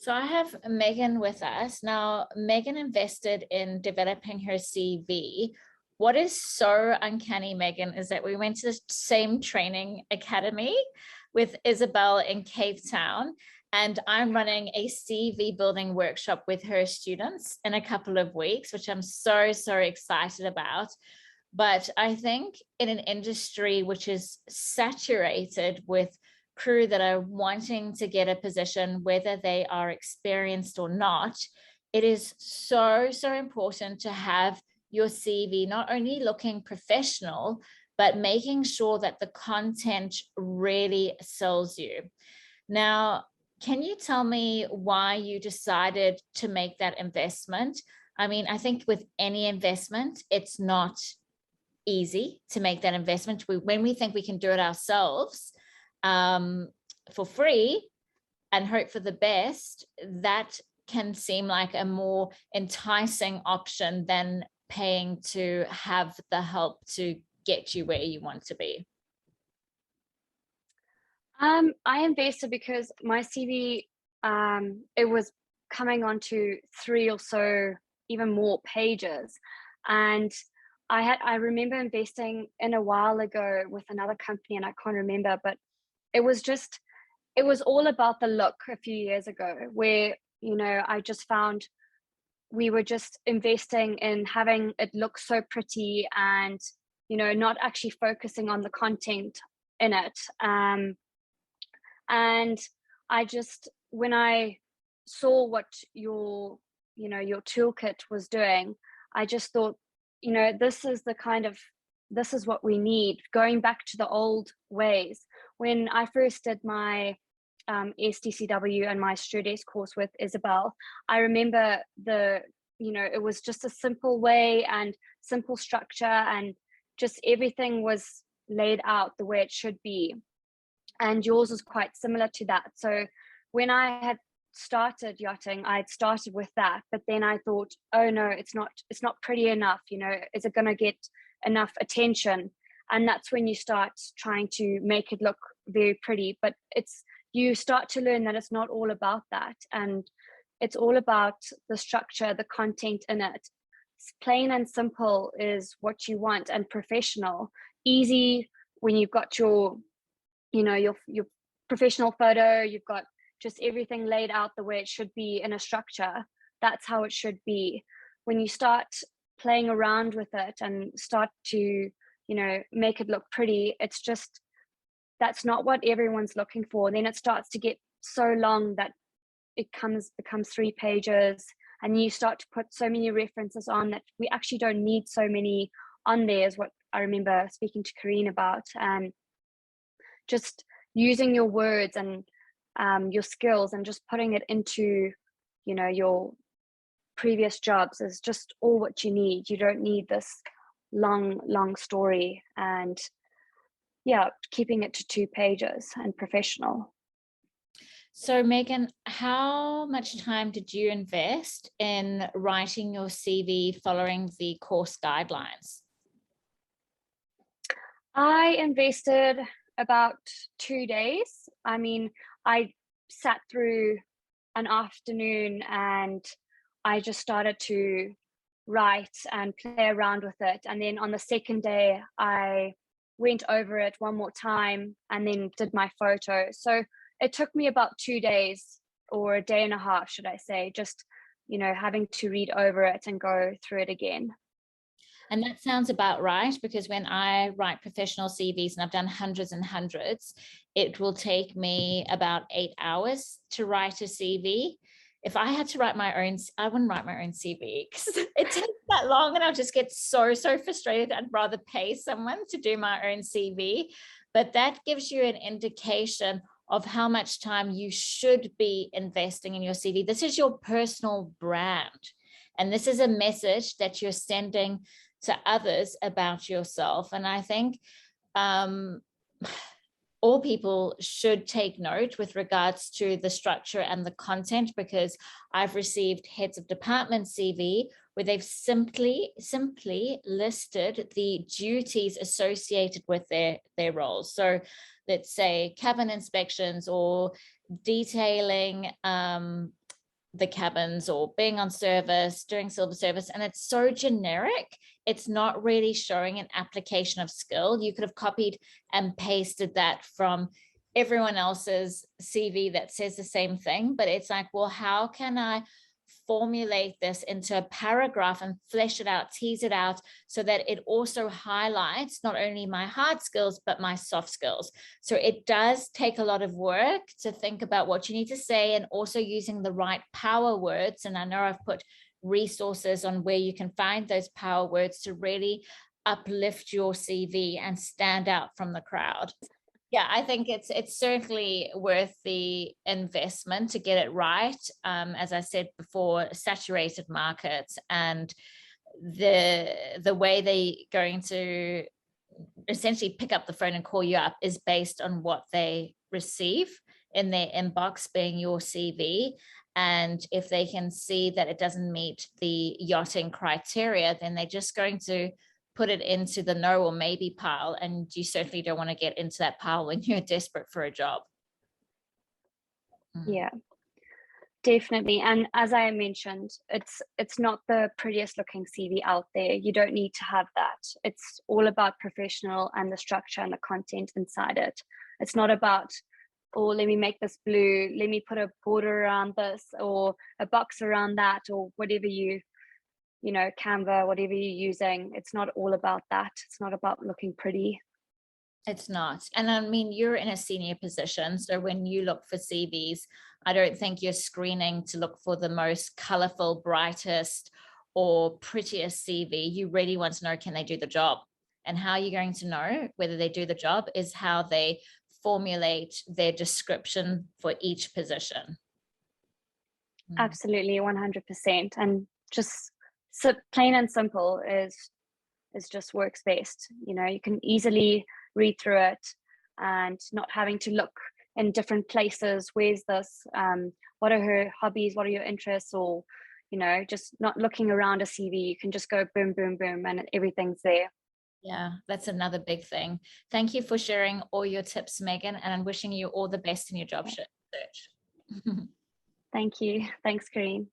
So I have Megan with us. Now, Megan invested in developing her CV. What is so uncanny, Megan, is that we went to the same training academy with Isabel in Cape Town, and I'm running a CV building workshop with her students in a couple of weeks, which I'm so excited about. But I think in an industry which is saturated with crew that are wanting to get a position, whether they are experienced or not, it is so important to have your CV not only looking professional, but making sure that the content really sells you. Now, can you tell me why you decided to make that investment? I mean, I think with any investment, it's not easy to make that investment. When we think we can do it ourselves for free and hope for the best, that can seem like a more enticing option than paying to have the help to get you where you want to be. I invested because my CV, it was coming on to 3 or so, even more pages. And I remember investing in a while ago with another company, and I can't remember, but it was all about the look a few years ago, where, I just found we were just investing in having it look so pretty and, not actually focusing on the content in it. And I just, when I saw what your toolkit was doing, I just thought, this is what we need, going back to the old ways. When I first did my SDCW and my Strudez course with Isabel, I remember it was just a simple way and simple structure, and just everything was laid out the way it should be. And yours was quite similar to that. So when I had started yachting, I had started with that, but then I thought, oh no, it's not pretty enough. Is it going to get enough attention? And that's when you start trying to make it look very pretty. But you start to learn that it's not all about that, and it's all about the structure, the content in it. Plain and simple is what you want, and professional. Easy when you've got your professional photo, you've got just everything laid out the way it should be in a structure. That's how it should be. When you start playing around with it and start to, make it look pretty, it's just, that's not what everyone's looking for. Then it starts to get so long that it becomes 3 pages, and you start to put so many references on that we actually don't need so many on there, is what I remember speaking to Karine about. And just using your words and your skills and just putting it into, your previous jobs is just all what you need. You don't need this long story, and keeping it to 2 pages and professional. So Megan, how much time did you invest in writing your CV following the course guidelines? I invested about 2 days. I mean, I sat through an afternoon and I just started to write and play around with it. And then on the second day, I went over it one more time and then did my photo. So it took me about 2 days, or a day and a half, should I say, just, having to read over it and go through it again. And that sounds about right, because when I write professional CVs, and I've done hundreds and hundreds, it will take me about 8 hours to write a CV. If I had to write my own, I wouldn't write my own CV because it takes that long, and I'll just get so frustrated. I'd rather pay someone to do my own CV. But that gives you an indication of how much time you should be investing in your CV. This is your personal brand. And this is a message that you're sending to others about yourself. And I think all people should take note with regards to the structure and the content, because I've received heads of department CV where they've simply listed the duties associated with their roles. So let's say cabin inspections or detailing the cabins or being on service, doing silver service, and it's so generic. It's not really showing an application of skill. You could have copied and pasted that from everyone else's CV that says the same thing, but it's like, well, how can I formulate this into a paragraph and flesh it out, tease it out, so that it also highlights not only my hard skills, but my soft skills. So it does take a lot of work to think about what you need to say, and also using the right power words. And I know I've put resources on where you can find those power words to really uplift your CV and stand out from the crowd. Yeah, I think it's certainly worth the investment to get it right. As I said before, saturated markets, and the way they going to essentially pick up the phone and call you up is based on what they receive in their inbox, being your CV. And if they can see that it doesn't meet the yachting criteria, then they're just going to put it into the no or maybe pile. And you certainly don't want to get into that pile when you're desperate for a job. Yeah, definitely. And as I mentioned, it's not the prettiest looking CV out there. You don't need to have that. It's all about professional and the structure and the content inside it. It's not about, oh, let me make this blue, let me put a border around this or a box around that, or whatever you know, Canva, whatever you're using. It's not all about that. It's not about looking pretty. It's not. And I mean, you're in a senior position. So when you look for CVs, I don't think you're screening to look for the most colorful, brightest, or prettiest CV. You really want to know, can they do the job? And how you're going to know whether they do the job is how they formulate their description for each position. Absolutely, 100%. And just so plain and simple is just works best. You know, you can easily read through it and not having to look in different places. Where's this? What are her hobbies? What are your interests? Or, you know, just not looking around a CV. You can just go boom, boom, boom, and everything's there. Yeah, that's another big thing. Thank you for sharing all your tips, Megan, and I'm wishing you all the best in your job search. Thank you. Thanks, Karine.